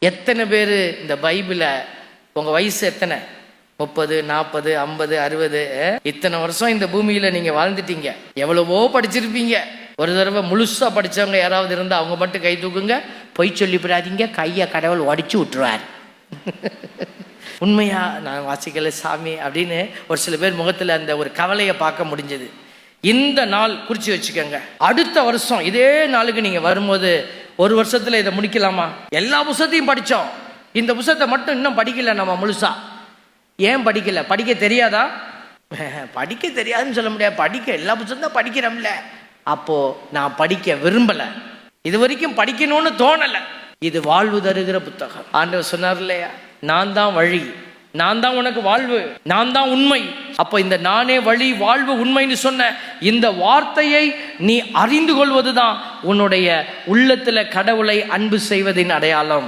எத்தனை பேர் இந்த பைபிளை, உங்கள் வயசு எத்தனை, 30, 40, 50, 60, இத்தனை வருஷம் இந்த பூமியில் நீங்கள் வாழ்ந்துட்டீங்க, எவ்வளவோ படிச்சிருப்பீங்க. ஒரு தடவை முழுசாக படித்தவங்க யாராவது இருந்தால் அவங்க மட்டும் கை தூக்குங்க. பொய் சொல்லிவிடாதீங்க, கையை கடவுள் உடைச்சி விட்டுருவார். உண்மையா நான் வாசிக்கல சாமி அப்படின்னு ஒரு சில பேர் முகத்தில் அந்த ஒரு கவலையை பார்க்க முடிஞ்சது. இந்த நாள் குறித்து வச்சுக்கோங்க. அடுத்த வருஷம் இதே நாளுக்கு நீங்கள் வரும்போது, ஒரு வருஷத்தில் இதை முடிக்கலாமா? எல்லா புத்தகத்தையும் படித்தோம், இந்த புத்தகத்தை மட்டும் இன்னும் படிக்கல நம்ம முழுசா. ஏன் படிக்கல? படிக்க தெரியாதா? படிக்க தெரியாதுன்னு சொல்ல முடியாது. படிக்க எல்லா புத்தகம் தான் படிக்கிறோம்ல. அப்போ நான் படிக்க விரும்பலை, இது வரைக்கும் படிக்கணும்னு தோணலை. இது வாழ்வு தருகிற புத்தகம். ஆண்டவர் சொன்னார் இல்லையா, நான் தான் வழி, நான் தான் உனக்கு வாழ்வு, நான் தான் உண்மை. அப்போ இந்த நானே வழி வாழ்வு உண்மைன்னு சொன்ன இந்த வார்த்தையை நீ அறிந்து கொள்வதுதான் உன்னுடைய உள்ளத்துல கடவுளை அன்பு செய்வதின் அடையாளம்.